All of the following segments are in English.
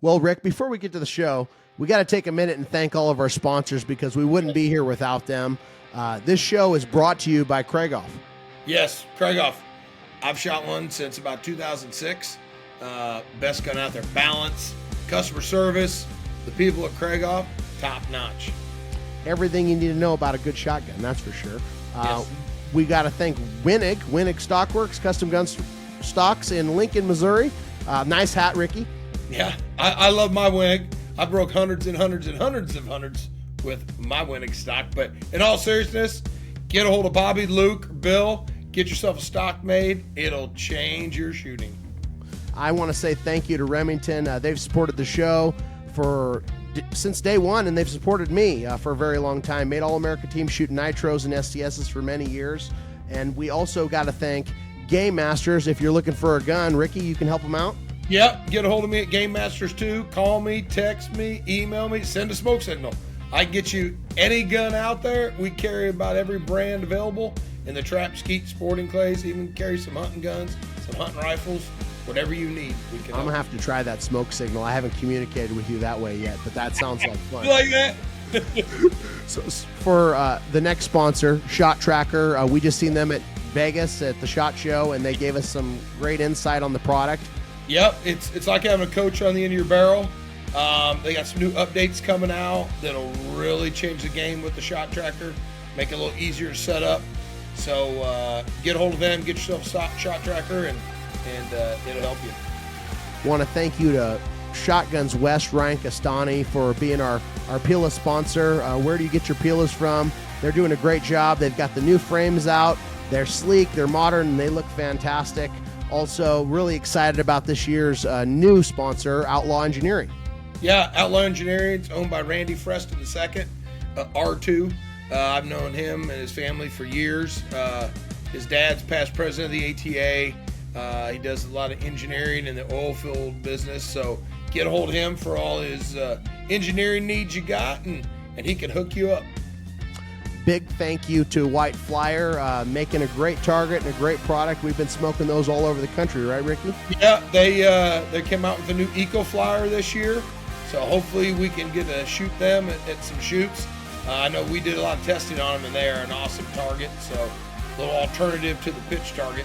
Well, Rick, before we get to the show, we got to take a minute and thank all of our sponsors because we wouldn't be here without them. This show is brought to you by Craigoff. Yes, Craigoff. I've shot one since about 2006. Best gun out there. Balance, customer service, the people at Craigoff, top notch. Everything you need to know about a good shotgun, that's for sure. Yes. We got to thank Winnig Stockworks, Custom Gun Stocks in Lincoln, Missouri. Nice hat, Ricky. Yeah, I love my Winnig. I broke hundreds and hundreds and hundreds of hundreds with my Winnig stock. But in all seriousness, get a hold of Bobby, Luke, Bill. Get yourself a stock made. It'll change your shooting. I want to say thank you to Remington. They've supported the show since day one, and they've supported me for a very long time. Made All-America team shooting nitros and STSs for many years. And we also got to thank Game Masters. If you're looking for a gun, Ricky, you can help them out. Yep, get a hold of me at Game Masters 2. Call me, text me, email me, send a smoke signal. I can get you any gun out there. We carry about every brand available in the trap, skeet, sporting clays. Even carry some hunting guns, some hunting rifles, whatever you need. I'm going to have to try that smoke signal. I haven't communicated with you that way yet, but that sounds like fun. You like that? So for the next sponsor, Shot Tracker, we just seen them at Vegas at the SHOT Show, and they gave us some great insight on the product. Yep, it's like having a coach on the end of your barrel. They got some new updates coming out that'll really change the game with the Shot Tracker, make it a little easier to set up. So get a hold of them, get yourself a Shot Tracker, and it'll help you. Want to thank you to Shotguns West, Ryan Castani, for being our Pila sponsor. Where do you get your Pilas from? They're doing a great job. They've got the new frames out. They're sleek, they're modern, and they look fantastic. Also, really excited about this year's new sponsor, Outlaw Engineering. Yeah, Outlaw Engineering. It's owned by Randy Freston II, R2. I've known him and his family for years. His dad's past president of the ATA. He does a lot of engineering in the oil field business. So get a hold of him for all his engineering needs you got, and he can hook you up. Big thank you to White Flyer, making a great target and a great product. We've been smoking those all over the country, right, Ricky? Yeah, they came out with a new Eco Flyer this year, so hopefully we can get to shoot them at some shoots. I know we did a lot of testing on them, and they are an awesome target, so a little alternative to the pitch target.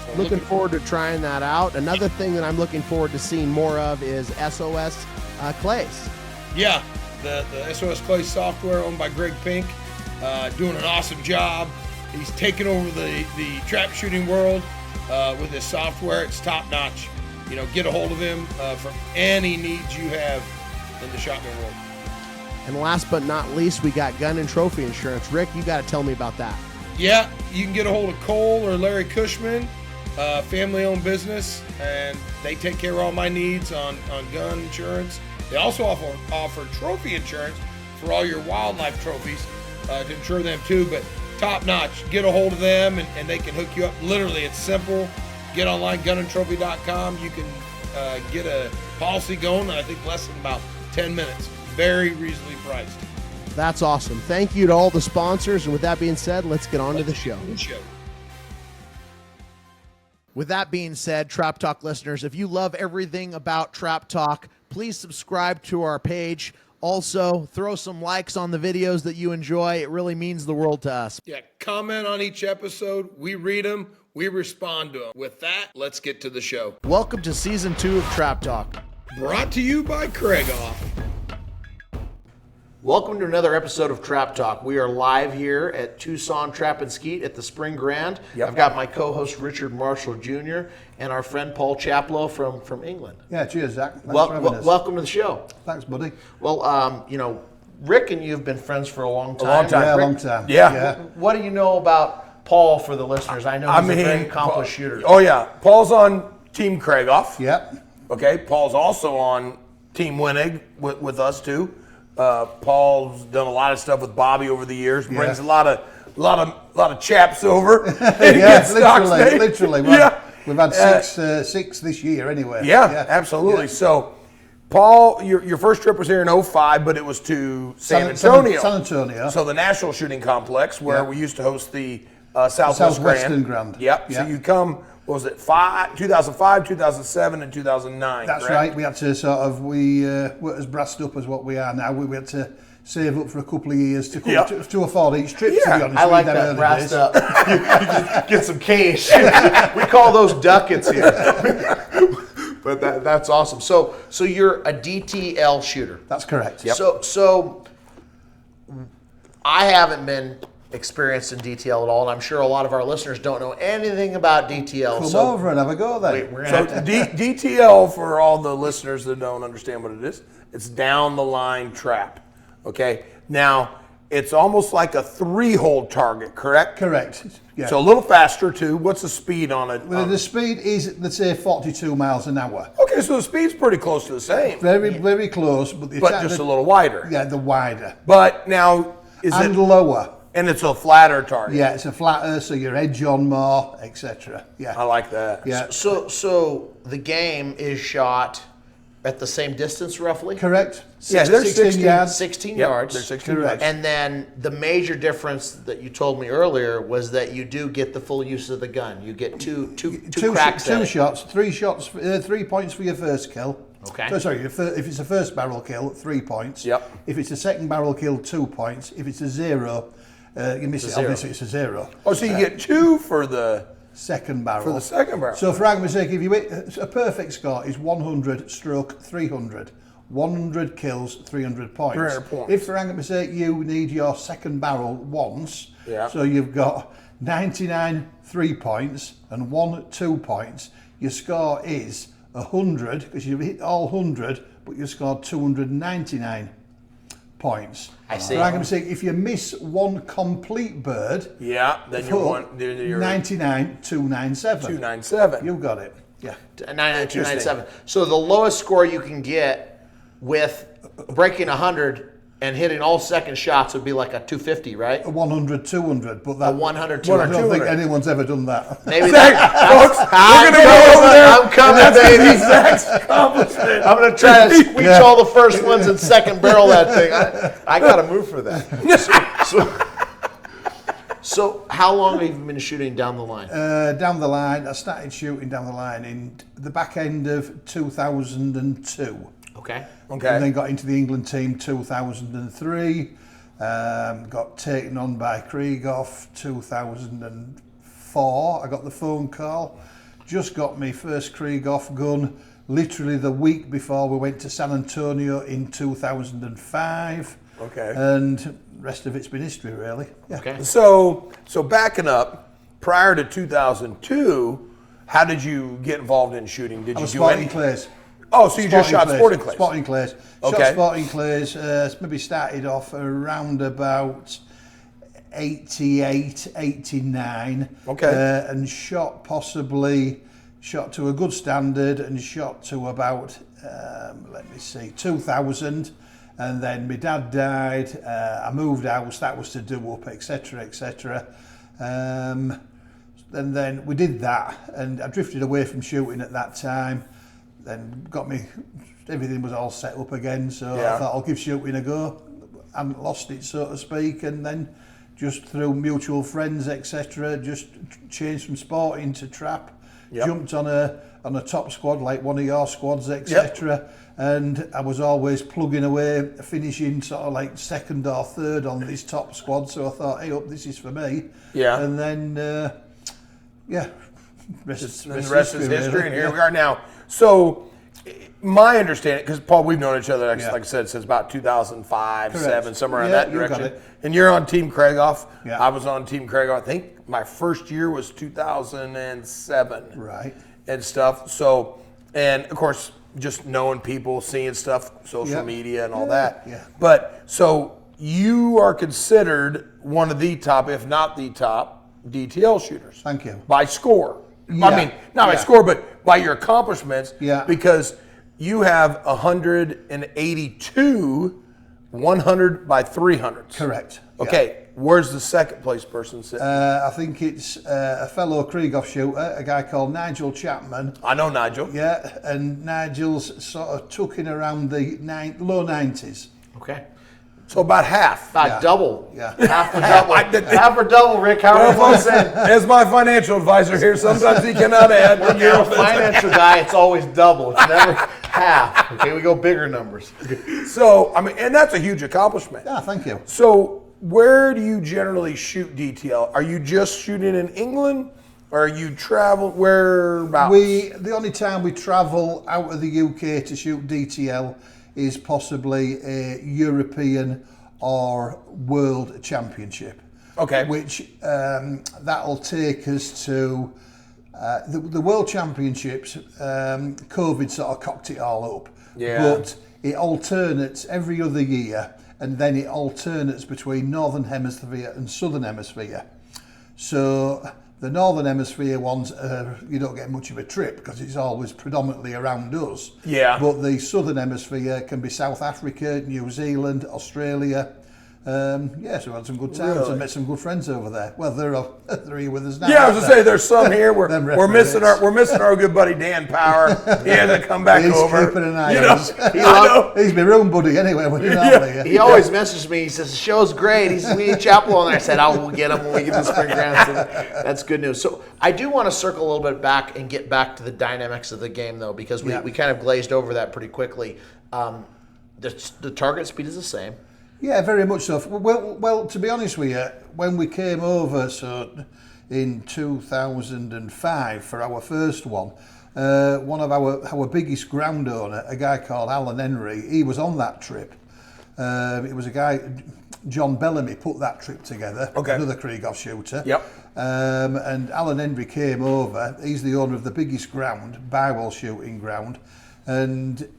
So looking forward to trying that out. Another thing that I'm looking forward to seeing more of is SOS Clays. Yeah, the SOS Clays software owned by Greg Pink. Doing an awesome job. He's taken over the trap shooting world with his software. It's top notch. Get a hold of him for any needs you have in the shotgun world. And last but not least, we got gun and trophy insurance. Rick, you got to tell me about that. Yeah, you can get a hold of Cole or Larry Cushman, family-owned business, and they take care of all my needs on gun insurance. They also offer trophy insurance for all your wildlife trophies. To insure them too, but top notch. Get a hold of them and they can hook you up. Literally, it's simple. Get online, gunandtrophy.com. You can get a policy going in, I think, less than about 10 minutes. Very reasonably priced. That's awesome. Thank you to all the sponsors. And with that being said, let's get on to the show. With that being said, Trap Talk listeners, if you love everything about Trap Talk, please subscribe to our page. Also, throw some likes on the videos that you enjoy. It really means the world to us. Yeah, comment on each episode. We read them. We respond to them. With that, let's get to the show. Welcome to Season 2 of Trap Talk. Brought to you by Craigoff. Welcome to another episode of Trap Talk. We are live here at Tucson Trap and Skeet at the Spring Grand. Yep. I've got my co-host Richard Marshall Jr. and our friend Paul Chaplow from England. Yeah, cheers, Zach. Thanks for having us. Welcome to the show. Thanks, buddy. Well, Rick and you have been friends for a long time. A long time. Yeah, Rick, a long time. Yeah. What do you know about Paul for the listeners? I know he's a very accomplished shooter. Oh, yeah. Paul's on Team Craigoff. Yep. Okay. Paul's also on Team Winnig with us, too. Paul's done a lot of stuff with Bobby over the years. Brings a lot of chaps over. Yeah, literally. Well, we've had six this year anyway. Yeah, absolutely. Yeah. So, Paul, your first trip was here in 2005, but it was to San Antonio. San Antonio. So the National Shooting Complex, where we used to host the Southwestern Grand. Yep. So you come what was it, 2005, 2007, and 2009. That's correct? right. We had to sort of, we weren't as brassed up as what we are now. We had to save up for a couple of years to come to afford each trip, to be honest. I like that, early brassed days. up. You just get some cash. We call those ducats here. But that's awesome. So you're a DTL shooter. That's correct. Yep. So I haven't been experienced in DTL at all, and I'm sure a lot of our listeners don't know anything about DTL. Come over and have a go then. We're So gonna have to, DTL, for all the listeners that don't understand what it is, it's down the line trap. Okay. Now it's almost like a 3-hole target, correct? Correct. Yeah. So a little faster too. What's the speed on it? Well, the speed is, let's say, 42 miles an hour. Okay, so the speed's pretty close to the same, Very close, but just a little wider. Yeah, the wider But now and lower. And it's a flatter target. Yeah, it's a flatter, so your edge on more, etc. Yeah. I like that. Yeah. so the game is shot at the same distance roughly? Correct. Yeah, they're 16 yards. 16 Yep, yards. they're 16 Correct. yards. And then the major difference that you told me earlier was that you do get the full use of the gun. You get two cracks at two it. shots, 3 shots, 3 points for your first kill. Okay. So, sorry, if it's a first barrel kill, 3 points. Yep. If it's a second barrel kill, 2 points. If it's a 0, you miss it. zero. Obviously, it's a 0. Oh, so you get 2 for the Second barrel. for the second barrel. So, for argument's sake, if you hit, a perfect score is 100/300. 100 kills, 300 points. 300 points. If, for argument's sake, you need your second barrel once, Yeah. so you've got 99 3 points and 1 2 points, your score is 100, because you've hit all 100, but you scored 299 points. I see. For argument's sake, if you miss one complete bird, yeah, then you're 99 297. 297. You got it. Yeah. 99297. So the lowest score you can get with breaking 100 and hitting all second shots would be like a 250, right? A 100 200, but that 100, I don't 200. think anyone's ever done that. Maybe Folks, we're going to go over there. I'm coming, baby. Zach's accomplishment. I'm going to try to squeeze all the first ones and second barrel that thing. I got to move for that. So how long have you been shooting down the line? Down the line, I started shooting down the line in the back end of 2002. Okay. And then got into the England team 2003. Got taken on by Krieghoff 2004. I got the phone call. Just got my first Krieghoff gun literally the week before we went to San Antonio in 2005. Okay. And rest of it's been history, really. Yeah. Okay. So backing up, prior to 2002, how did you get involved in shooting? Did I you was do sporting any? clays. Oh, so you just shot sporting clays. Sporting clays. Okay. Shot sporting clays. Maybe started off around about 88, 89. Okay. And shot to a good standard and shot to about, 2000. And then my dad died. I moved house. That was to do up, etc., etc. And then we did that, and I drifted away from shooting at that time. Then everything was all set up again, so I thought I'll give shooting a go. I hadn't lost it, so to speak, and then just through mutual friends, etc., just changed from sporting to trap. Jumped on a top squad like one of your squads, etc. And I was always plugging away, finishing sort of like second or third on this top squad. So I thought, hey, this is for me. Yeah. And then, rest The is rest is history, really. and here we are now. So, my understanding, because Paul, we've known each other, like I said, since about 2005, Correct. 7, somewhere in Yeah, that you got direction. it. And you're on Team Krieghoff. Yeah. I was on Team Krieghoff. I think my first year was 2007. Right. And stuff. So, and of course, just knowing people, seeing stuff, social media and all that. Yeah. But, so, you are considered one of the top, if not the top, DTL shooters. Thank you. By score. Yeah. I mean, not by score, but by your accomplishments. Yeah. Because you have 182 100 by 300s. Correct. Okay. Where's the second place person sitting? I think it's a fellow Krieghoff shooter, a guy called Nigel Chapman. I know Nigel. Yeah, and Nigel's sort of tucking around the low 90s. Okay. So about half. About double. Yeah. Half for double. Half for double, Rick. How are you saying? As my financial advisor here, sometimes he cannot add. When you're a financial guy, it's always double. It's never half. Okay, we go bigger numbers. So, I mean, and that's a huge accomplishment. Yeah, thank you. So, where do you generally shoot DTL? Are you just shooting in England? Or are you travel? Whereabouts? The only time we travel out of the UK to shoot DTL is possibly a European or World Championship. Okay. Which that'll take us to the World Championships. COVID sort of cocked it all up. Yeah. But it alternates every other year, and then it alternates between Northern Hemisphere and Southern Hemisphere. So the Northern Hemisphere ones, you don't get much of a trip because it's always predominantly around us. Yeah. But the Southern Hemisphere can be South Africa, New Zealand, Australia. So we had some good times and met some good friends over there. Well, they're here with us now. Yeah, I was gonna say there's some here. We're missing referees. we're missing our good buddy Dan Power. He hasn't come back He's over. keeping an eye You on know, us. I know. He's my room buddy anyway when he's not here. He always messages me. He says, the show's great. He says, we need Chaplow. And I said, we'll get him when we get to spring grounds. And that's good news. So I do want to circle a little bit back and get back to the dynamics of the game, though, because we kind of glazed over that pretty quickly. The target speed is the same. Yeah, very much so. Well, to be honest with you, when we came over, so in 2005 for our first one of our biggest ground owner, a guy called Alan Henry, he was on that trip. It was a guy, John Bellamy, put that trip together. Okay. Another Krieghoff shooter. Yep. And Alan Henry came over. He's the owner of the biggest ground, Bywell shooting ground, and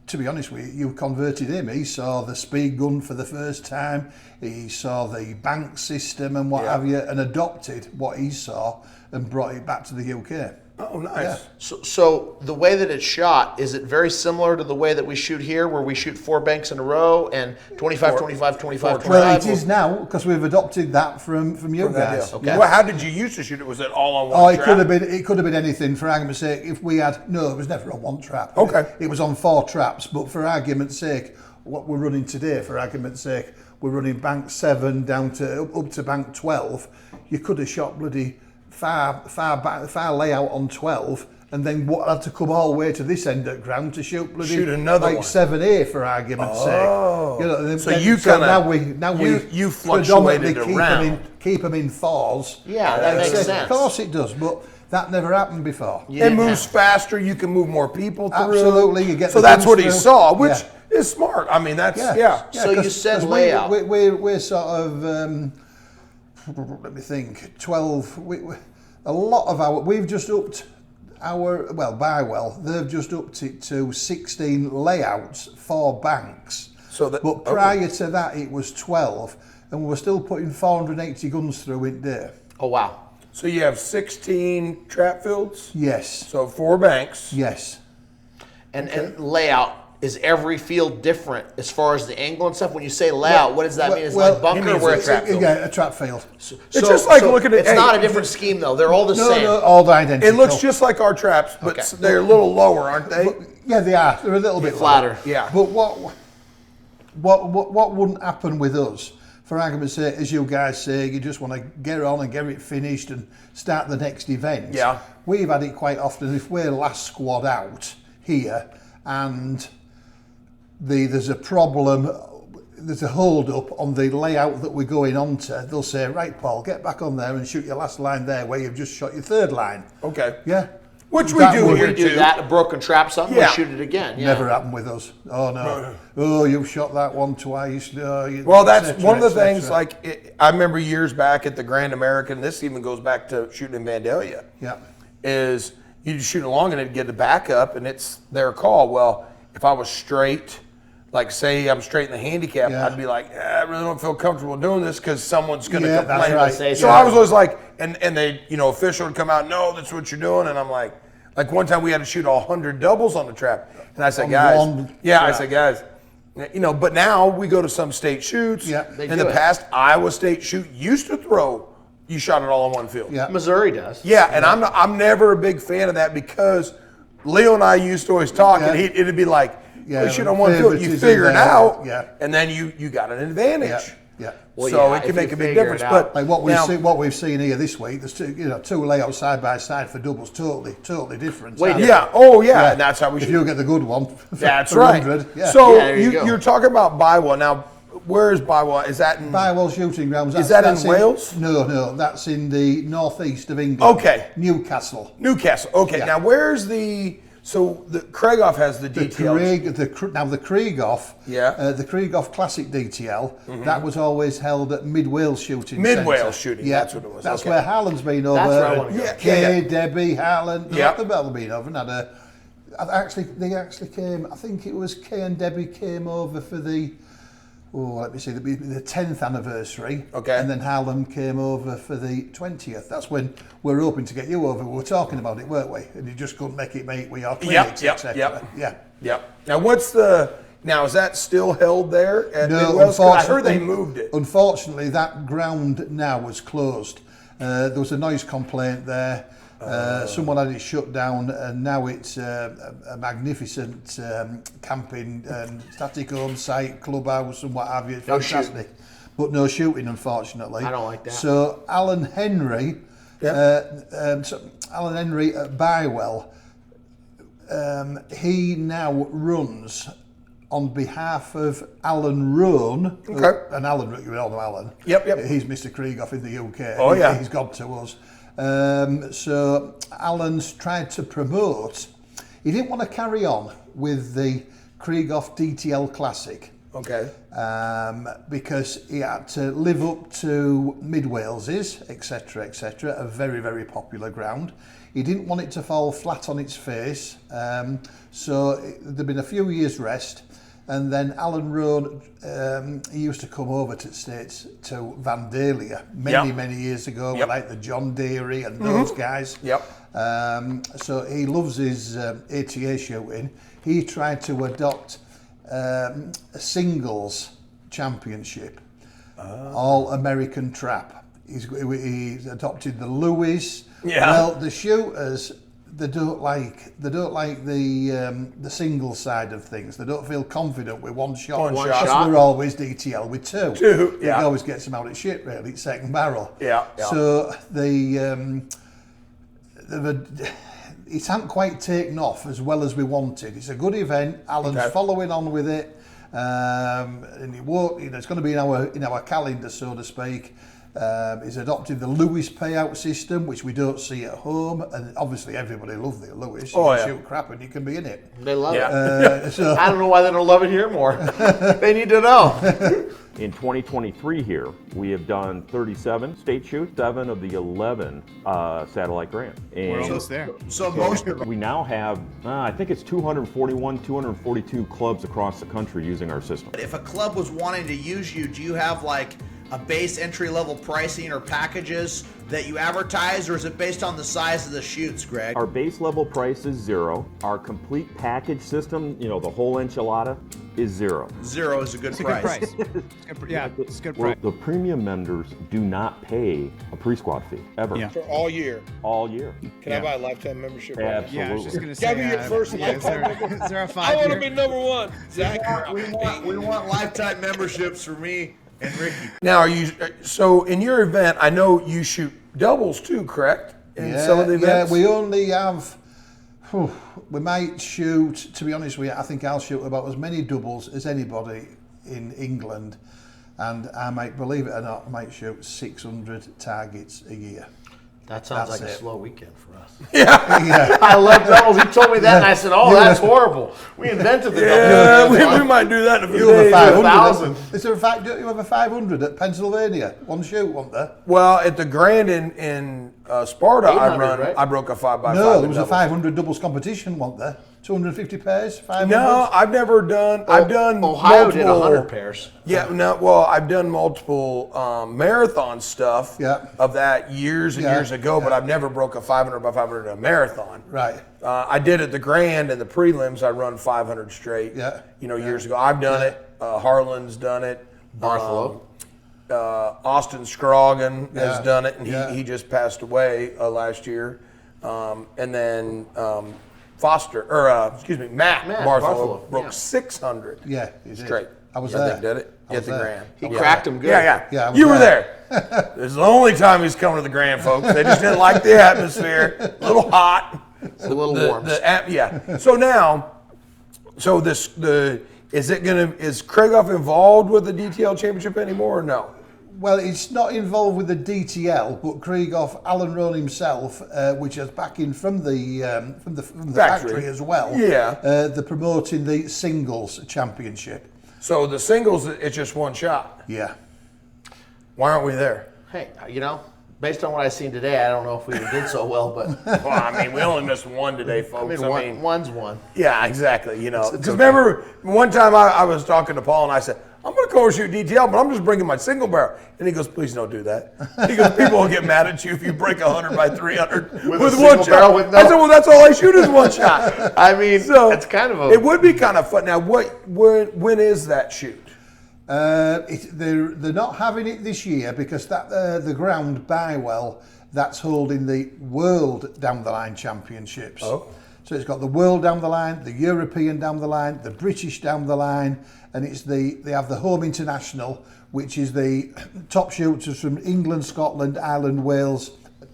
to be honest with you, you converted him. He saw the speed gun for the first time. He saw the bank system and what have you, and adopted what he saw and brought it back to the UK. Oh, nice. Yeah. So the way that it's shot, is it very similar to the way that we shoot here, where we shoot 4 banks in a row and 25, 25, 25, 25? Well, it is now because we've adopted that from you guys. Okay. Well, how did you used to shoot it? Was it all on one Oh, trap? it could have been anything. For argument's sake, if we had it was never on one trap. Okay. It was on 4 traps, but for argument's sake, what we're running today, for argument's sake, we're running bank 7 down to up to bank 12. You could have shot bloody far layout on 12. And then what had to come all the way to this end of ground to shoot another like one. 7A for argument's sake. You know, So you kinda- now you we fluctuated predominantly around. keep them in 4s. Yeah, that makes sense. Of course it does, but that never happened before. You It didn't moves have- faster. You can move more people through. Absolutely, you get So the that's guns what he through. saw, which Yeah. is smart. I mean, that's So you said layout. We're sort of let me think. 12. A lot of we've just upped Bywell. They've just upped it to 16 layouts, 4 banks. But prior to that, it was 12, and we were still putting 480 guns through it there. Oh, wow. So you have 16 trap fields. Yes. So 4 banks. Yes. And layout, is every field different as far as the angle and stuff? When you say layout, what does that mean? Is it like bunker where it's trap field. Yeah, a trap field. It's just like looking at. It's not a different scheme though. They're all the same. No, all identical. It looks just like our traps, but they're a little lower, aren't they? Yeah, they are. They're a little bit flatter. lower. Yeah. But what wouldn't happen with us? For argument's sake, as you guys say, you just want to get on and get it finished and start the next event. Yeah. We've had it quite often. If we're last squad out here and there's a problem, there's a hold up on the layout that we're going on to, they'll say, right, Paul, get back on there and shoot your last line there where you've just shot your 3rd line. Okay. Yeah. Which we That do would- here We do too. that, a broken trap, something, Yeah. we shoot it again. Yeah. Never happened with us. Oh no. Oh, you've shot that one twice. Well, that's et cetera, one of the et cetera. things. Like I remember years back at the Grand American. This even goes back to shooting in Vandalia. Yeah. Is you just shoot along and it'd get the back up, and it's their call. Well, if I was straight, like say I'm straight in the handicap, Yeah. I'd be like, I really don't feel comfortable doing this because someone's going to Yeah, complain. that's right. Say So so. I was always like, and they, official would come out, no, that's what you're doing, and I'm like one time we had to shoot 100 doubles on the trap, and I said, On guys, one I trap. said, guys. But now we go to some state shoots. Yeah. They in do the it. past, Iowa State shoot used to throw. You shot it all on one field. Yeah. Missouri does. Yeah, and I'm never a big fan of that because Leo and I used to always talk, and Yeah. it'd be like, Yeah, push it on one field. You figure it out, and then you got an advantage. Yeah. Well, so it can make a big difference. But like what we've seen here this week, there's two layouts side by side for doubles, totally different. And that's how we should. If you get the good one, that's for right. 100, yeah. So you're talking about Bywell now. Where is Bywell? Is that in Bywell shooting grounds? Is that in Wales? No, that's in the northeast of England. Okay, Newcastle. Okay, now where's the? So the Krieghoff has the DTL. The Krieghoff, the Krieghoff Classic DTL, that was always held at Mid Wales Shooting Centre. Mid Wales Shooting, that's what it was. That's where Harlan's been over. That's where I want to go. Kay, Debbie, Harlan, they've been over and had a. They actually came. I think it was Kay and Debbie came over for the. Let me see, the 10th anniversary. Okay. And then Harlan came over for the 20th. That's when we're hoping to get you over. We were talking about it, weren't we? And you just couldn't make it meet with your clinics, etc. Yep. Now is that still held there at No, Midwest? I heard unfortunately, they moved it. Unfortunately, that ground now was closed. There was a noise complaint there. Someone had it shut down, and now it's a magnificent camping and static home site, clubhouse, and what have you. It's fantastic, but no shooting, unfortunately. I don't like that. So Alan Henry at Bywell, he now runs on behalf of Alan Roan. Okay. And Alan, you all know Alan. Yep. He's Mr. Krieghoff in the UK. Oh, yeah. He's God to us. So Alan's tried to promote. He didn't want to carry on with the Krieghoff DTL Classic. Okay. Because he had to live up to Mid Wales's, etc., a very, very popular ground. He didn't want it to fall flat on its face. So there'd been a few years rest. And then Alan Roan, he used to come over to the States to Vandalia many years ago, like the John Deere and those guys. So he loves his ATA shooting. He tried to adopt a singles championship, all American trap. He's adopted the Lewis. Well, the shooters, they don't like the single side of things. They don't feel confident with one shot. One shot. So we're always DTL with two. It always gets them out of shit, really. It's second barrel. So it hasn't quite taken off as well as we wanted. It's a good event. Alan's following on with it, and it won't. It's going to be in our calendar, so to speak. He's adopted the Lewis payout system, which we don't see at home, and obviously everybody loves the Lewis. You can shoot crap and you can be in it. They love it. So I don't know why they don't love it here more. They need to know. In 2023 here, we have done 37 state shoots, 7 of the 11 satellite grants. And we're almost there. So most of them. We now have, I think it's 241, 242 clubs across the country using our system. If a club was wanting to use you, do you have like a base entry-level pricing or packages that you advertise, or is it based on the size of the shoots, Greg? Our base level price is $0. Our complete package system, the whole enchilada, is $0. $0 is a good price. It's a good price. The premium members do not pay a pre-squad fee, ever. Yeah. For all year. All year. Can I buy a lifetime membership? Absolutely. Yeah, I was just going to Gotta say. be your first lifetime is there a 5 I want year? to be number one. Zach, We want lifetime memberships for me and Ricky. Now, are you so in your event? I know you shoot doubles too, correct? In some of the events. Yeah, we only have. We might shoot. To be honest with you, I think I'll shoot about as many doubles as anybody in England, and I might, believe it or not, I might shoot 600 targets a year. That sounds That's like a it. slow weekend for us. Yeah. I love doubles. He told me that, and I said, "Oh, that's horrible. We invented the double." Yeah, we might do that in a few You have a days. 500. Is there a fact? Don't you have a 500 at Pennsylvania? One shoot, wasn't there? Well, at the Grand in Sparta, 800, right? I broke a 5x5. No, there in was a doubles. 500 doubles competition, wasn't there? 250 pairs, 500. No, I've never done. I've done Ohio multiple, did 100 pairs. Yeah, no. Well, I've done multiple marathon stuff of that years and years ago, but I've never broke a 500 by 500 in a marathon. Right. I did at the Grand and the prelims. I run 500 straight. Years ago. I've done it. Harlan's done it. Bartholomew. Austin Scroggin has done it, and he just passed away last year. And then Matt Bartholomew broke yeah. 600. Yeah, he did. Straight. I was I there. think did it? I At was the there. Grand. He cracked him good. Yeah. Yeah, I was You were there. there. This is the only time he's coming to the Grand, folks. They just didn't like the atmosphere. A little hot. It's a little warm. Yeah. So now, is Craigoff involved with the DTL Championship anymore or no? Well, it's not involved with the DTL, but Craigoff, Alan Rowan himself, which is backing from the factory as well. Yeah. They're promoting the singles championship. So the singles, it's just one shot. Yeah. Why aren't we there? Hey, based on what I've seen today, I don't know if we did so well, but Well, I mean, we only missed one today, folks. one's one. Yeah, exactly. Because okay. remember, one time I was talking to Paul and I said, I'm going to go shoot DTL, but I'm just bringing my single barrel. And he goes, please don't do that. He goes, people will get mad at you if you break 100 by 300 with one shot. barrel with no- I said, well, that's all I shoot is one shot. I mean, So it's kind of it would be kind of fun. Now, when is that shoot? They're not having it this year because the ground Bywell, that's holding the World Down the Line Championships. Oh. So it's got the World down the line, the European down the line, the British down the line, and they have the Home International, which is the top shooters from England, Scotland, Ireland, Wales,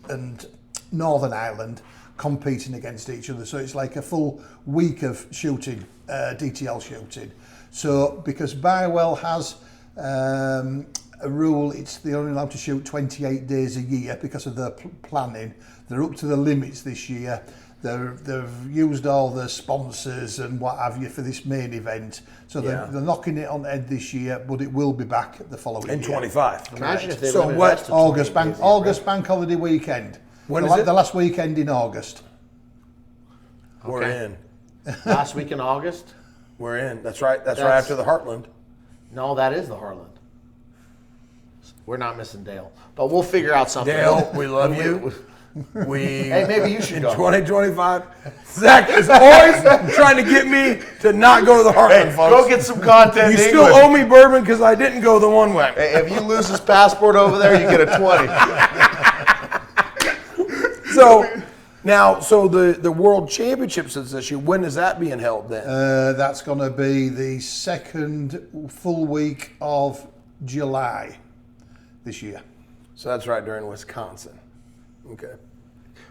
and Northern Ireland competing against each other. So it's like a full week of shooting, DTL shooting. So because Bywell has a rule, they're only allowed to shoot 28 days a year because of their planning. They're up to the limits this year. They've used all the sponsors and what have you for this main event. So they're knocking it on the head this year, but it will be back the following In year. 25. Imagine if they So limited what- us to August 20 August bank holiday weekend. When the, is it? The last weekend in August. We're in. last week in August? We're in. That's right. That's right That's- after the Heartland. No, that is the Heartland. We're not missing Dale, but we'll figure out something. Dale, we love you. Hey, maybe you should in go. 2025. Zach is always trying to get me to not go to the Heartland, folks. Go get some content. You in still England. owe me bourbon because I didn't go the one way. Hey, if you lose his passport over there, you get a 20. So now, the World Championships is this year. When is that being held then? That's going to be the second full week of July this year. So that's right during Wisconsin. Okay.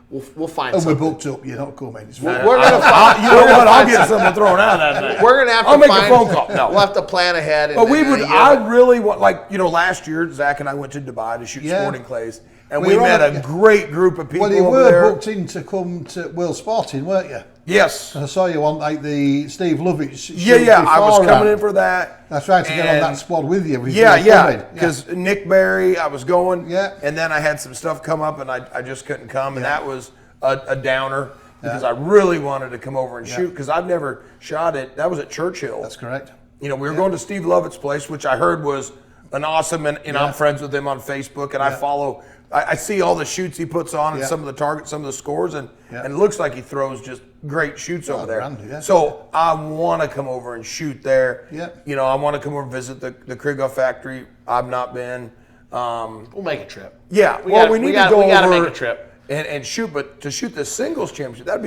We'll find And we're something. booked up. You're not coming. It's We're gonna find. You know what? I'll get something thrown out that night. We're gonna have to I'll make a find, phone call. No. We'll have to plan ahead. But we would. I really want, last year, Zach and I went to Dubai to shoot Yeah. sporting clays, and We we were met on a great group of people Well, you over were there. booked in to come to World Sporting, weren't you? Yes. I saw you on the Steve Lovitz shoot Yeah. I was coming beforehand. in for that. That's right, to get on And- that squad with you. Yeah. Because Nick Berry, I was going. Yeah. And then I had some stuff come up, and I just couldn't come, and that was a downer because I really wanted to come over and shoot because I've never shot it. That was at Churchill. That's correct. We were going to Steve Lovett's place, which I heard was an awesome, and I'm friends with him on Facebook, and I follow. I see all the shoots he puts on and some of the targets, some of the scores, and it looks like he throws just great shoots over there. grand, yeah. So I want to come over and shoot there. Yeah. I want to come over and visit the Craigoff factory. I've not been. We'll make a trip. Yeah, We need to go We gotta over make a trip. and shoot. But to shoot the singles championship, that'd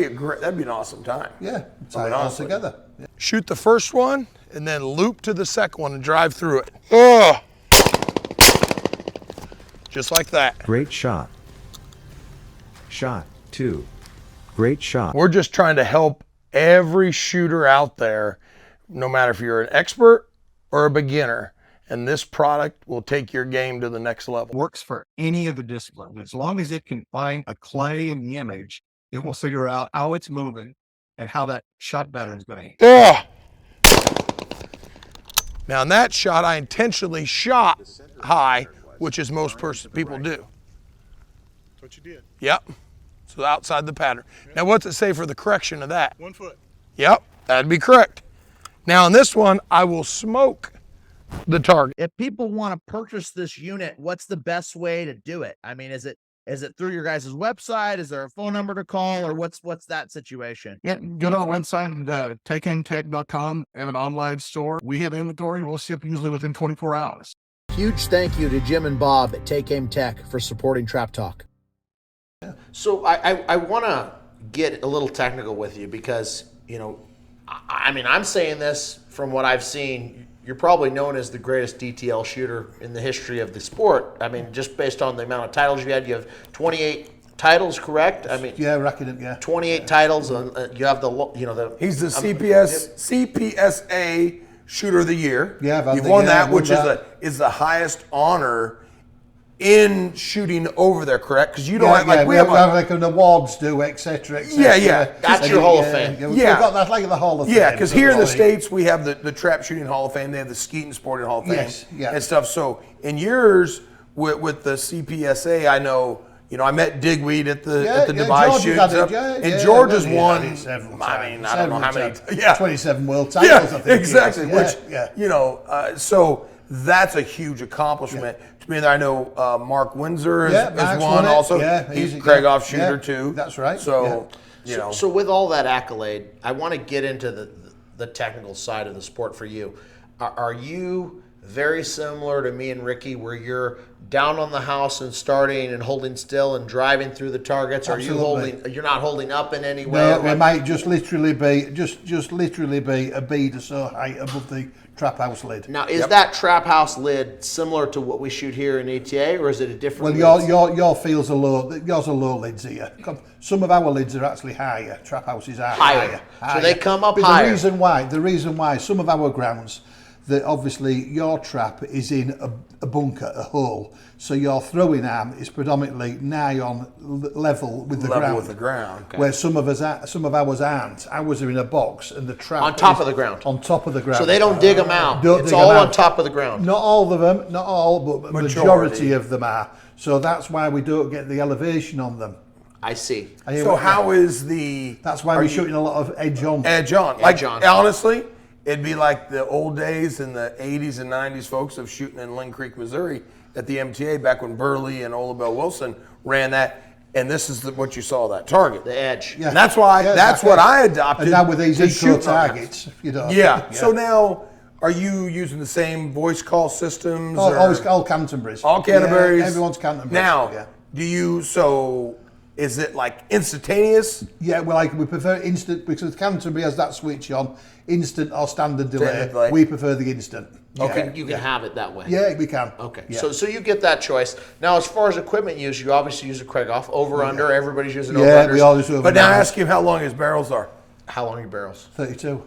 be an awesome time. Yeah, tie it all honestly. together. Yeah. Shoot the first one and then loop to the second one and drive through it. Ugh. Just like that. Great shot. Shot 2. Great shot. We're just trying to help every shooter out there, no matter if you're an expert or a beginner, and this product will take your game to the next level. Works for any of the disciplines. As long as it can find a clay in the image, it will figure out how it's moving and how that shot pattern is going to Ugh. Now in that shot, I intentionally shot high, which is most people do. That's what you did. Yep. So outside the pattern. Now what's it say for the correction of that? 1 foot. Yep, that'd be correct. Now in this one, I will smoke the target. If people want to purchase this unit, what's the best way to do it? I mean, is it through your guys' website? Is there a phone number to call, or what's that situation? Yeah, go to our website, takeintech.com, and an online store. We have inventory. We'll ship usually within 24 hours. Huge thank you to Jim and Bob at Take Aim Tech for supporting Trap Talk. So I want to get a little technical with you because, I mean, I'm saying this from what I've seen. You're probably known as the greatest DTL shooter in the history of the sport. I mean, just based on the amount of titles you had, you have 28 titles, correct? I mean, yeah, racking it, yeah. 28 titles. You have the. He's the CPSA Shooter of the Year. Yeah, you've won that, which is the highest honor in shooting over there, correct? Because you don't we have like an awards do, etc. Yeah. That's your Hall of Fame. We've got that like the Hall of Fame. Yeah, because here in the States we have the Trap Shooting Hall of Fame. They have the Skeeting Sporting Hall of Fame and stuff. So in yours with the CPSA, I know. I met Digweed at the Dubai shoot, and George has won. I mean, I don't know how many. 27 world titles. I think exactly. So that's a huge accomplishment. To me, I know Mark Windsor has won also. Yeah, he's a Craig-Off shooter too. That's right. So with all that accolade, I want to get into the technical side of the sport for you. Are you very similar to me and Ricky, where you're down on the house and starting and holding still and driving through the targets? Absolutely. You're not holding up in any way? No, it might just literally be a bead or so height above the trap house lid. Now, is that trap house lid similar to what we shoot here in ETA, or is it a different? Well, your fields are low. Yours are low lids here. Some of our lids are actually higher. Trap houses are higher. So they come up but higher. The reason why some of our grounds, that obviously your trap is in a bunker, a hole, so your throwing arm is predominantly nigh on level with the ground. Okay. Where some of ours aren't. Ours are in a box, and the trap on top of the ground. On top of the ground. So they don't dig them out. It's all on top of the ground. Not all of them, not all, but majority of them are. So that's why we don't get the elevation on them. I see. So how is the? That's why we're shooting a lot of edge on. Honestly. It'd be like the old days in the 80s and 90s, folks, of shooting in Lynn Creek, Missouri at the MTA back when Burley and Olabelle Wilson ran that. And this is what you saw, that target. The edge. Yeah. And that's why, that's what I adopted. And now with these eco targets, Yeah. So now, are you using the same voice call systems? All Canterbury's. All Canterbury's. Yeah, everyone's Canterbury's. Now, is it like instantaneous? Yeah, we prefer instant because Canterbury has that switch on, instant or standard delay. We prefer the instant. Okay, you can have it that way. Yeah, we can. Okay, so you get that choice. Now, as far as equipment use, you obviously use a Craig-Off, over-under. Everybody's using over-unders. Yeah, we all use over-unders. But now ask him how long his barrels are. How long are your barrels? 32.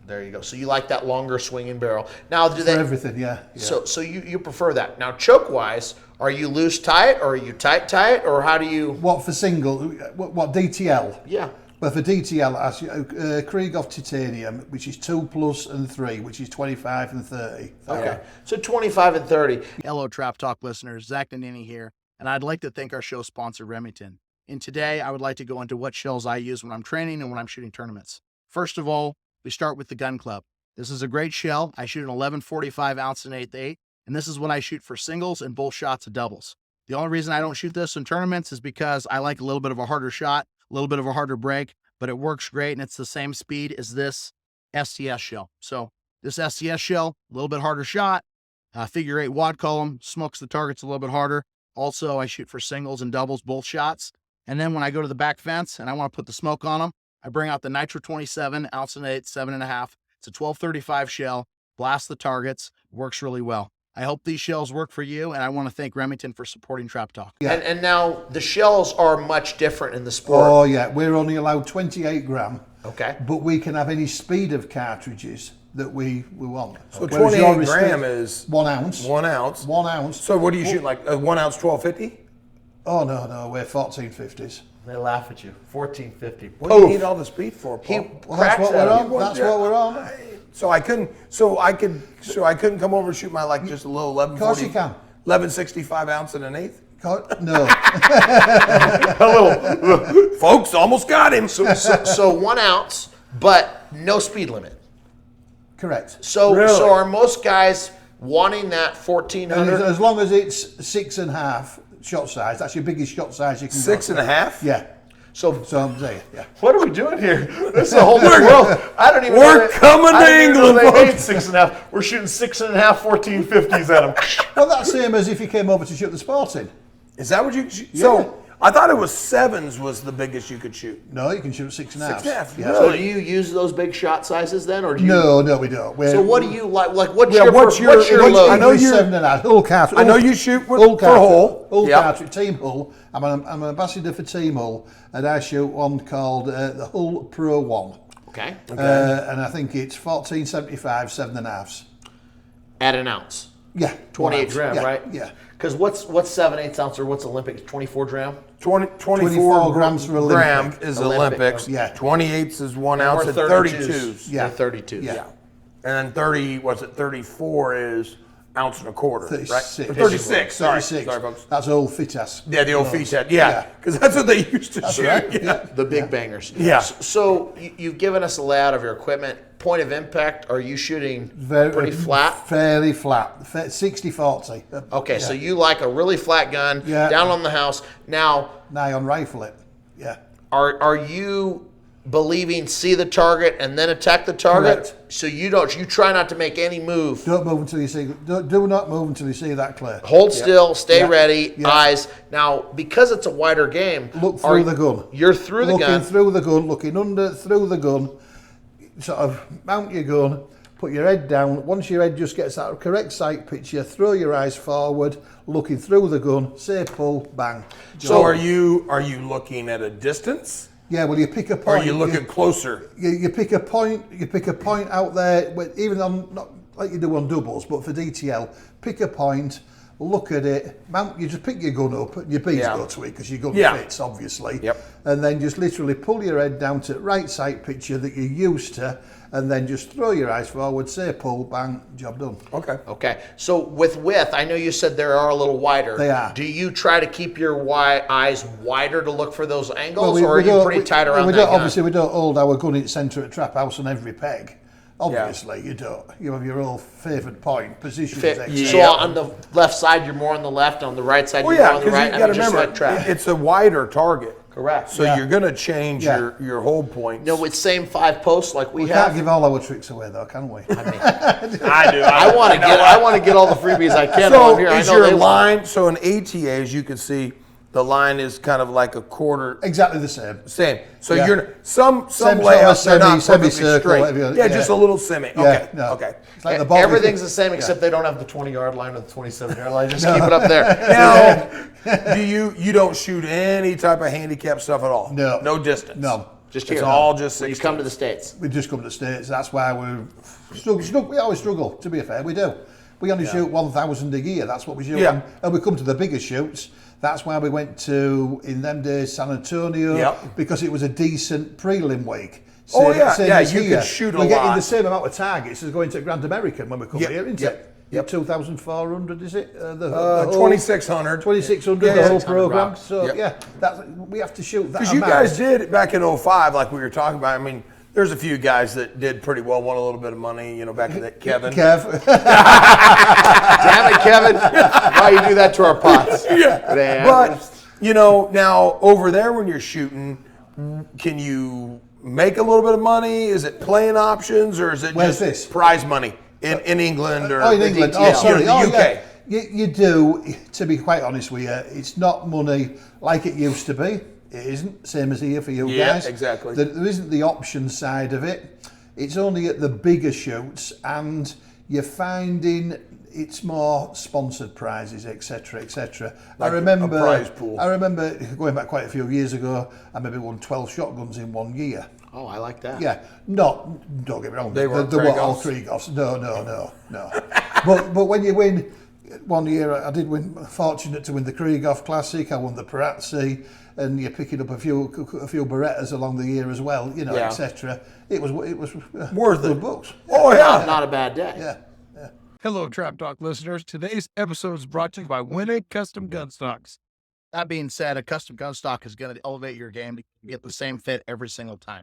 There you go. So you like that longer swinging barrel. Now, for everything, yeah. So you prefer that. Now, choke-wise, are you loose-tight or are you tight-tight or how do you? What for single? What DTL? Yeah. But for DTL, Krieg-Off titanium, which is 2 plus and 3, which is 25 and 30. Okay. So 25 and 30. Hello, Trap Talk listeners. Zach Nannini here, and I'd like to thank our show sponsor, Remington. And today, I would like to go into what shells I use when I'm training and when I'm shooting tournaments. First of all, we start with the Gun Club. This is a great shell. I shoot an 1145 ounce and 1/8, and this is what I shoot for singles and both shots of doubles. The only reason I don't shoot this in tournaments is because I like a little bit of a harder shot, a little bit of a harder break, but it works great, and it's the same speed as this STS shell. So this STS shell, a little bit harder shot, figure 8 wad column, smokes the targets a little bit harder. Also, I shoot for singles and doubles, both shots. And then when I go to the back fence and I want to put the smoke on them, I bring out the Nitro 27 ounce and 8, 7.5. It's a 1235 shell, blast the targets, works really well. I hope these shells work for you, and I want to thank Remington for supporting Trap Talk. Yeah. And now the shells are much different in the sport. Oh yeah, we're only allowed 28 gram. Okay. But we can have any speed of cartridges that we want. So 28 gram is 1 ounce. 1 ounce. 1 ounce. So what do you shoot, like a 1 ounce 1250? Oh no, we're 1450s. They laugh at you. 1450. What do you need all the speed for, Paul? That's what we're on. That's what we're on. So I couldn't come over and shoot my just a little 1140. Of course you can. 1165 ounce and an 1/8. No. A little, folks, almost got him. So 1 ounce, but no speed limit. Correct. So are most guys wanting that 1400? As long as it's 6.5 shot size, that's your biggest shot size you can. 6.5? Yeah. So I'm saying, yeah. What are we doing here? This is a whole new world. I don't even. We're coming to England, folks. 6.5. We're shooting 6.5 1450s at them. Well, that's the same as if you came over to shoot the Sporting. Is that what you? Yeah. So I thought it was 7s was the biggest you could shoot. No, you can shoot 6.5. 6.5. Yeah. So do you use those big shot sizes then, or do you? No, we don't. So what do you like? Like what's Yeah, your what's your- load? I know you're- 7.5. Hull cartridge. I know you shoot with Hull for Hull. Hull Yep. cartridge, Team Hull. I'm an ambassador for Team Hull, and I shoot one called the Hull Pro 1. Okay. And I think it's 1475 7.5s. At an ounce. Yeah, 28 dram, yeah, right? Yeah. Because what's 7/8 ounce or what's Olympic? 24 dram. 24 grams for gram Olympic. is Olympic, Olympics. yeah. 28s is 1 And ounce we're and 32s. Yeah. 32. Yeah. And then 34 is ounce and a quarter, 36. right? Or 36. Sorry, 36. sorry, folks. That's old fit ass. Yeah, the old feet head. Yeah, because that's what they used to shoot. right, Yeah. The big bangers. Yeah. So you've given us a layout of your equipment. Point of impact, are you shooting Very pretty flat? Fairly flat. 60-40. Okay, so you like a really flat gun Yeah. down on the house. Now, Nigh on rifle it. Yeah. are you believing see the target and then attack the target? Correct. So you try not to make any move. Don't move until you see. Do not move until you see that clear. Hold still, stay Yeah. ready, Yeah. eyes. Now, because it's a wider game, Look through the gun. You're through the looking gun. through the gun, looking under through the gun. Sort of mount your gun, put your head down. Once your head just gets that correct sight picture, throw your eyes forward, looking through the gun. Say pull, bang. So are you looking at a distance? Yeah, well, you pick a Or point. are you looking closer? You pick a point. You pick a point out there. Even on not like you do on doubles, but for DTL, pick a point. Look at it. Mount. You just pick your gun up. Your bees Yeah. go to it because your gun Yeah. fits, obviously. Yep. And then just literally pull your head down to right sight picture that you're used to, and then just throw your eyes forward. Say pull, bang, job done. Okay. Okay, so with width, I know you said they are a little wider. They are. Do you try to keep your eyes wider to look for those angles, Well, or are you don't- pretty tight around we that don't, gun? obviously, we don't hold our gun in the centre at trap house on every peg. Obviously, you don't. You have your own favoured point, positions, etc. So on the left side, you're more on the left. On the right side, Well, you're yeah, more on the because right. you got to just remember, like trap. it's a wider target. Correct. So Yeah. you're going to change Yeah. your hold points. No, with same 5 posts like we We have. can't give all our tricks away, though, can we? I do. I want to get all the freebies I can So on here. I is know your they line, so in ATA, as you can see, the line is kind of like a quarter, Exactly the same. same. So Yeah. you're, some Same layouts sort are of not perfectly semicircle, straight. whatever you- Yeah, yeah. just a little semi. Yeah, Okay, no. okay. It's like the ball. Everything's the same except they don't have the 20-yard line or the 27-yard line. Just keep it up there. Now, do you don't shoot any type of handicap stuff at all? No. No distance? No. Just It's here. all just When you 16. come to the States. We just come to the States. That's why we always struggle, to be fair. We do. We only shoot 1,000 a year. That's what we shoot. Yeah. And we come to the bigger shoots. That's why we went to, in them days, San Antonio, Yep. because it was a decent prelim week. Oh, yeah. Yeah, as you here. could shoot a We're getting lot. the same amount of targets as going to Grand American when we come Yep, here, isn't yep, it? yep. 2,400, is it? The whole- 2,600. 2,600, Yeah, the whole 600 program. rocks. So, Yep. yeah, we have to shoot that Because you amount. guys did back in 05, like we were talking about. I mean, there's a few guys that did pretty well, won a little bit of money, back in that Kevin. Kev. Damn it, Kevin. Why you do that to our pots? Yeah. Man. But, now over there when you're shooting, can you make a little bit of money? Is it playing options or is it Where's just this? prize money in England or in England. DTL? Oh, sorry. The UK. Yeah. You do, to be quite honest with you, it's not money like it used to be. It isn't, same as here for you Yeah, guys. exactly. There isn't the option side of it. It's only at the bigger shoots, and you're finding it's more sponsored prizes, etc., etc. Like I remember a prize pool. I remember going back quite a few years ago, I maybe won 12 shotguns in 1 year. Oh, I like that. Yeah, don't get me wrong. They weren't weren't all Krieghoffs? Krieghoffs. No. but when you win, 1 year I did win. Fortunate to win the Krieghoff Classic. I won the Parazzi, and you're picking up a few Berettas along the year as well. Yeah. etc. It was Worth good it. books. Oh, yeah. Not a bad day. Yeah. Hello, Trap Talk listeners. Today's episode is brought to you by Winning Custom Gun Stocks. That being said, a custom gun stock is going to elevate your game to get the same fit every single time.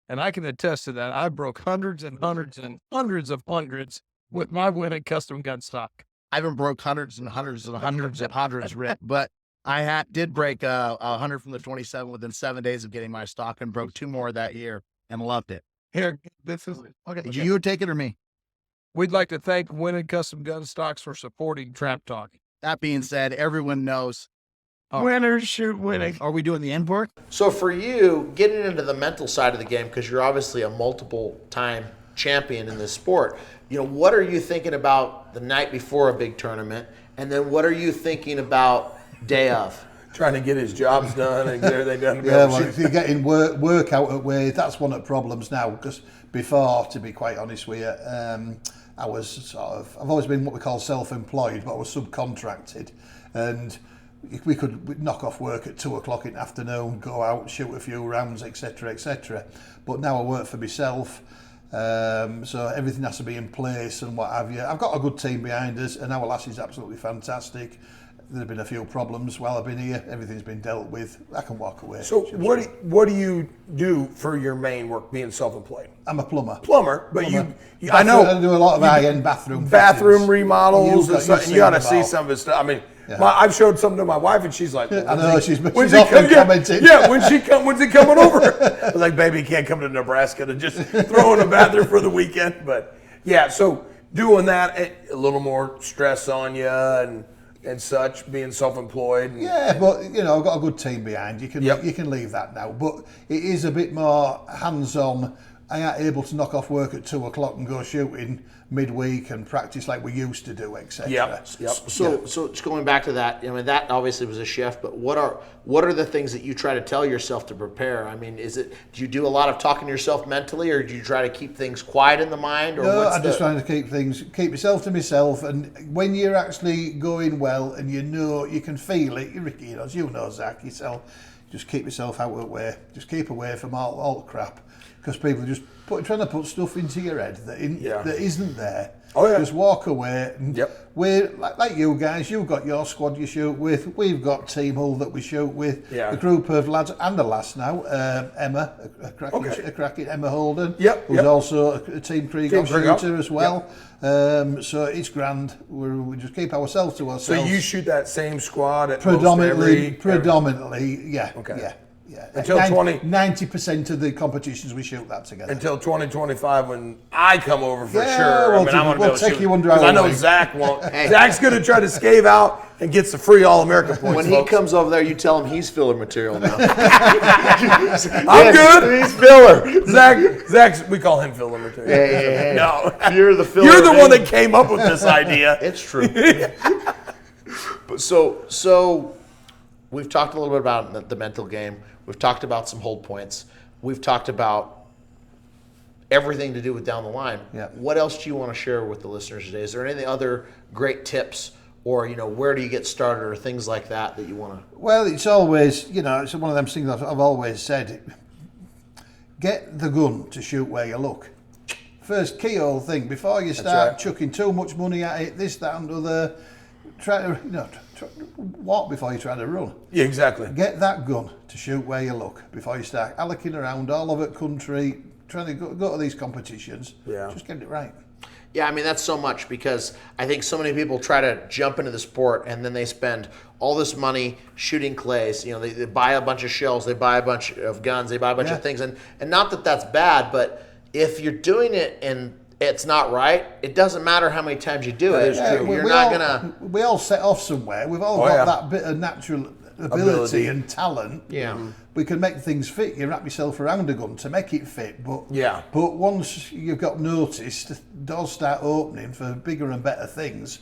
And I can attest to that. I broke hundreds and hundreds and hundreds of hundreds with my Winning Custom Gun Stock. I haven't broke hundreds and hundreds and hundreds and hundreds, Rick, but I did break 100 from the 27 within 7 days of getting my stock and broke 2 more that year and loved it. Here, this is okay. You would take it or me? We'd like to thank Winning Custom Gun Stocks for supporting Trap Talk. That being said, everyone knows Winners shoot winning. Are we doing the end work? So for you, getting into the mental side of the game, because you're obviously a multiple-time champion in this sport, what are you thinking about the night before a big tournament, and then what are you thinking about day of? Trying to get his jobs done and get everything done. Yeah, well, if you're getting work out of way, that's one of the problems now. Because before, to be quite honest with you, I was I've always been what we call self-employed, but I was subcontracted, and we'd knock off work at 2 o'clock in the afternoon, go out, shoot a few rounds, etc., etc. But now I work for myself, so everything has to be in place and what have you. I've got a good team behind us, and our lass is absolutely fantastic. There have been a few problems while I've been here. Everything's been dealt with. I can walk away. So what do you do for your main work, being self-employed? I'm a plumber. But I know I do a lot of high-end bathroom remodels and stuff. And you got to see some of his stuff. I mean, I've showed something to my wife, and she's like, I know she's often commenting. Yeah, when's he coming over? I was like, baby, you can't come to Nebraska to just throw in a bathroom for the weekend. But yeah, so doing that, a little more stress on you and such, being self-employed. Yeah, but I've got a good team behind. You can leave that now. But it is a bit more hands-on. I ain't able to knock off work at 2 o'clock and go shooting midweek and practice like we used to do, etc. So just going back to that, that obviously was a shift, but what are the things that you try to tell yourself to prepare? I mean, do you do a lot of talking to yourself mentally, or do you try to keep things quiet in the mind? Or no, I'm just trying to keep myself to myself, and when you're actually going well and you can feel it, Ricky, as you know, Zach, yourself, just keep yourself out of the way. Just keep away from all the crap. Because people are just trying to put stuff into your head that isn't there. Oh, yeah. Just walk away. And we're like you guys. You've got your squad you shoot with. We've got Team Hull that we shoot with. Yeah. A group of lads and a lass now. Emma, a cracking Emma Holden. Who's also a Team Krieghoff shooter as well. So it's grand. We just keep ourselves to ourselves. So you shoot that same squad at predominantly, yeah. Okay. Yeah. Until 90% of the competitions we shoot that together. Until 2025 when I come over for sure. We'll take you under our wing. I know wing. Zach won't. Zach's going to try to scave out and gets the free All-American points. When he comes over there, you tell him he's filler material now. I'm good. He's filler. Zach's, we call him filler material. Hey. No. You're the filler. You're the one that came up with this idea. It's true. But so we've talked a little bit about the mental game. We've talked about some hold points. We've talked about everything to do with down the line. Yeah. What else do you want to share with the listeners today? Is there any other great tips, or where do you get started, or things like that you want to? Well, it's always it's one of them things I've always said. Get the gun to shoot where you look. First key old thing before you start chucking too much money at it, this, that, and other. Try to walk before you try to run. Yeah, exactly. Get that gun to shoot where you look before you start allocating around all over the country, trying to go to these competitions. Yeah. Just get it right. Yeah, I mean, that's so much, because I think so many people try to jump into the sport and then they spend all this money shooting clays. They buy a bunch of shells, they buy a bunch of guns, they buy a bunch of things. And not that that's bad, but if you're doing it and it's not right, it doesn't matter how many times you do it. You're not going to... We all set off somewhere. We've all got that bit of natural ability and talent. Yeah. We can make things fit. You wrap yourself around a gun to make it fit. But once you've got noticed, doors start opening for bigger and better things.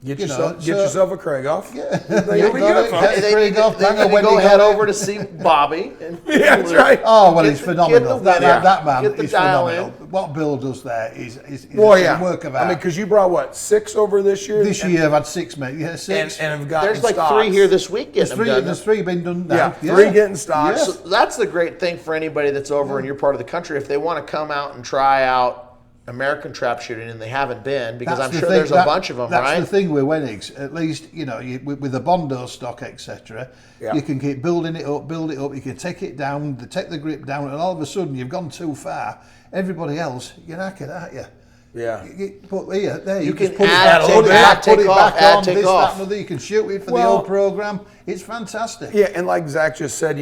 Get yourself a Krieghoff. Yeah. They go head over to see Bobby. That's right. Oh, well, he's phenomenal. That man is phenomenal. What Bill does there is a work of art. I mean, because you brought, 6 over this year? This year I've had 6, mate. Yeah, 6. And have gotten There's like stocks. 3 here this week getting them done. There's 3 been done now. Yeah, 3 getting stocks. So that's the great thing for anybody that's over in your part of the country. If they want to come out and try out American trap shooting, and they haven't been, because I'm sure there's a bunch of them, right? That's the thing with Wennigs. At least, with the Bondo stock, etc., you can keep build it up, you can take it down, take the grip down, and all of a sudden you've gone too far. Everybody else, you're knackered, aren't you? Yeah. But there, you can put add, it back, take put it off, back add, on, take this, off. that, and other. You can shoot it for the whole program. It's fantastic. Yeah, and like Zach just said,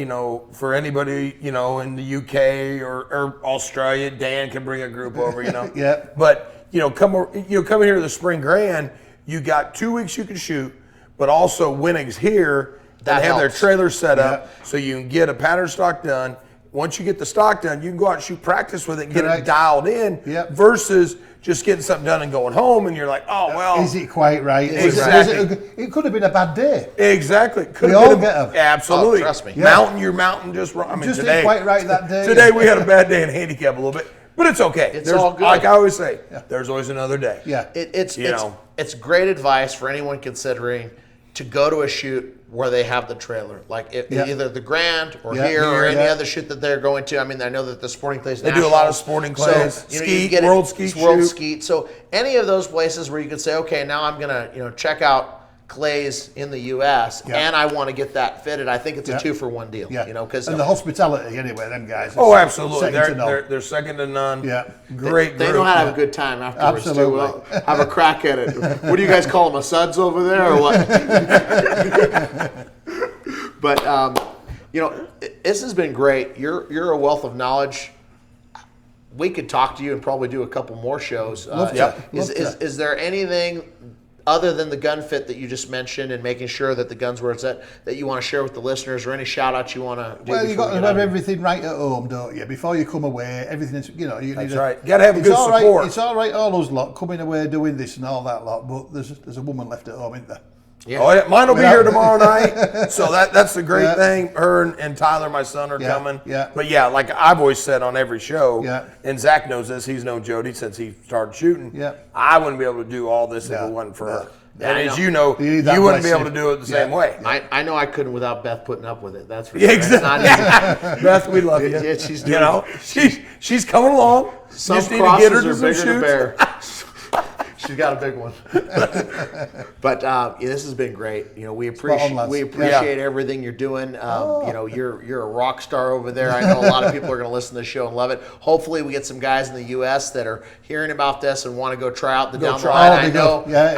for anybody, in the UK or Australia, Dan can bring a group over, Yeah. But, come here to the Spring Grand, you got 2 weeks you can shoot, but also Winnings here, That have their helps. trailer set up so you can get a pattern stock done. Once you get the stock done, you can go out and shoot practice with it and get it dialed in versus just getting something done and going home and you're like, oh, well. Is it quite right? Exactly. It could have been a bad day. Exactly. We all get them. Absolutely. Oh, trust me. You're mounting just wrong. I mean, Just today, ain't quite right that day. Today we had a bad day in handicap a little bit, but it's okay. It's all good. Like I always say, there's always another day. Yeah. It's great advice for anyone considering to go to a shoot where they have the trailer, like either the Grand or here or any other shoot that they're going to. I mean, I know that the sporting clays. They do a lot of sporting clays, skeet, world skeet, So any of those places where you could say, okay, now I'm gonna check out clays in the U.S. and I want to get that fitted. I think it's a 2-for-1 deal. Yeah. Because and the hospitality anyway, them guys. Oh, absolutely. They're second to none. Yeah. Great. They know how to have a good time afterwards. Absolutely. Well, have a crack at it. What do you guys call them? A suds over there or what? But this has been great. You're a wealth of knowledge. We could talk to you and probably do a couple more shows. Is there anything other than the gun fit that you just mentioned and making sure that the gun's where it's at that you want to share with the listeners, or any shout outs you want to do? Well, you got to have everything right at home, don't you? Before you come away, everything is, That's right. You got to have a good support. It's all right, all those lot coming away doing this and all that lot, but there's a woman left at home, isn't there? Yeah. Oh, yeah. Mine will be here tomorrow night. So that's the great thing. Her and Tyler, my son, are coming. Yeah. But yeah, like I've always said on every show, and Zach knows this, he's known Jody since he started shooting. Yeah. I wouldn't be able to do all this if it wasn't for her. Yeah, and as you know, you wouldn't be able to do it the same way. I know I couldn't without Beth putting up with it. That's for sure. sure. Exactly. It's not easy. Beth, we love you. Yeah, she's doing she's coming along. Some just crosses need to get her to are some bigger shoots. to bear. She's got a big one. But this has been great. We appreciate everything you're doing. You're a rock star over there. I know a lot of people are going to listen to the show and love it. Hopefully we get some guys in the U.S. that are hearing about this and want to go try out the down the line.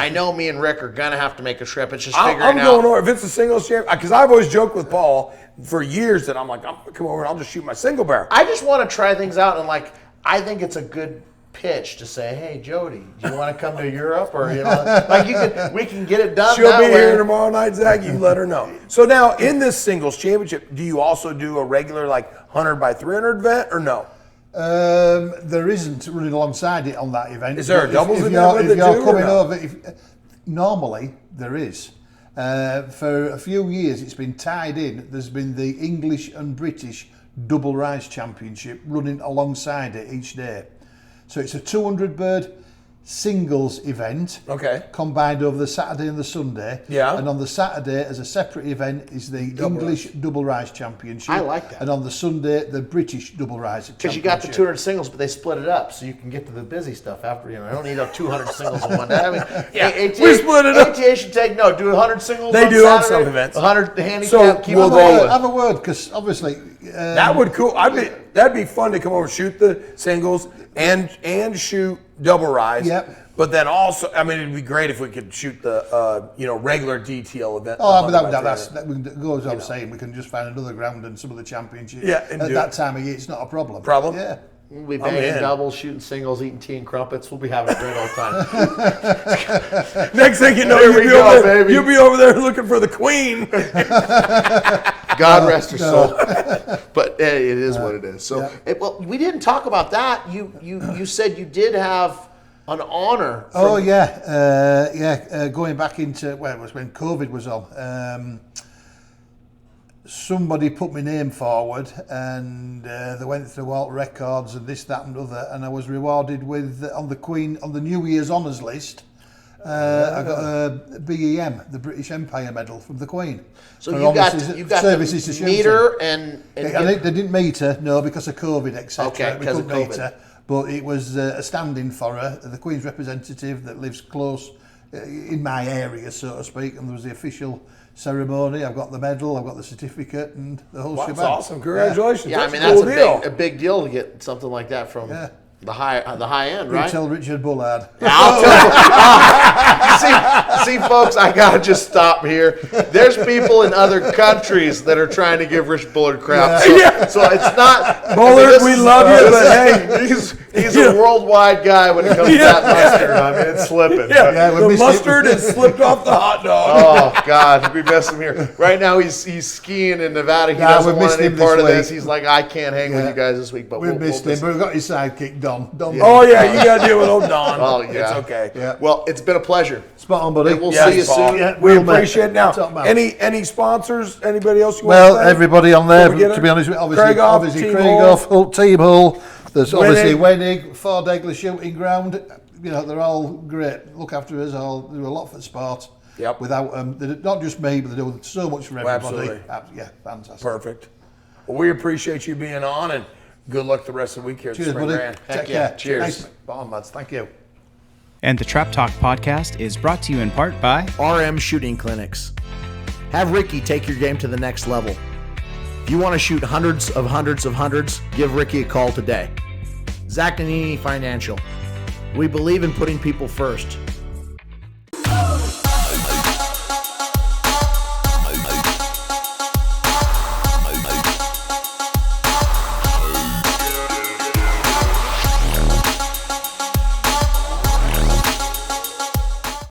I know me and Rick are going to have to make a trip. It's just figuring out. I'm going over. If it's a singles champ, because I've always joked with Paul for years that I'm like, I'm going to come over and I'll just shoot my single barrel. I just want to try things out, and I think it's a good pitch to say, hey Jody, do you want to come to Europe, or we can get it done. She'll be here tomorrow night, Zach. You let her know. So now in this singles championship, do you also do a regular 100 by 300 event or no? There isn't running alongside it on that event. Is there a doubles if event with it you're too, coming or no? over? Normally there is. For a few years it's been tied in. There's been the English and British double rise championship running alongside it each day. So it's a 200 bird singles event, combined over the Saturday and the Sunday. Yeah. And on the Saturday, as a separate event, is the English double rise championship. I like that. And on the Sunday, the British double rise championship. Because you got the 200 singles, but they split it up so you can get to the busy stuff after. I don't need 200 singles in one day. I mean, we split it up. ATA should do 100 singles. They on do on Saturday, some events. 100 handicap. So keep we'll it rolling. Have a word, because obviously that would cool. That'd be fun to come over, shoot the singles and shoot double rise. Yep. But then also, it'd be great if we could shoot the regular DTL event. Oh, but that goes without saying. We can just find another ground and some of the championships. Yeah, at that time of year, it's not a problem. Yeah. We'll be banging doubles, shooting singles, eating tea and crumpets. We'll be having a great old time. Next thing you know, you'll be over there looking for the queen. God rest her soul. But it is what it is. So, we didn't talk about that. You said you did have an honor. Going back into it was when COVID was on. Somebody put my name forward, and they went through all records and this, that, and other, and I was rewarded with on the New Year's Honours list. I got a BEM, the British Empire Medal from the Queen. So you got services the to meter and they didn't meet her, no, because of COVID, etc. Okay, we couldn't meet her, but it was a stand-in for her, the Queen's representative that lives close in my area, so to speak, and there was the official ceremony. I've got the medal, I've got the certificate, and the whole shebang. That's awesome! Congratulations! Yeah, That's a big deal to get something like that from the high end, right? You tell Richard Bullard. I'll tell. See, folks, I gotta just stop here. There's people in other countries that are trying to give Rich Bullard crap. So it's not Bullard. We love you, but hey, He's a worldwide guy when it comes to that mustard. I mean, it's slipping. The mustard has slipped off the hot dog. Oh God, we miss him here. Right now, he's skiing in Nevada. He doesn't want any part of this. He's like, I can't hang with you guys this week. But we've missed him. But we've got his sidekick, Don. Oh yeah, you got to deal with old Don. Oh yeah, it's okay. Yeah. Well, it's been a pleasure. Spot on, buddy. We'll see you Paul. soon. Yeah, We well, mate. appreciate it. Now, Top man. any sponsors? Anybody else you Well, want to thank? everybody on there, Before we get to it? be honest, obviously Team Craigoff, Team Hull. There's obviously Winnig. Winnig, Ford Egler Shooting Ground. You know, they're all great. Look after us all. They do a lot for the sport. Yep. Without them, not just me, but they do so much for everybody. Absolutely. Yeah, fantastic. Perfect. Well, we appreciate you being on, and good luck the rest of the week here at the Cheers, Spring buddy. Grand. Take yeah. care. Cheers. Nice. Spot on, lads. Thank you. And the Trap Talk podcast is brought to you in part by RM Shooting Clinics. Have Ricky take your game to the next level. If you want to shoot hundreds, give Ricky a call today. Zach Nannini Financial. We believe in putting people first.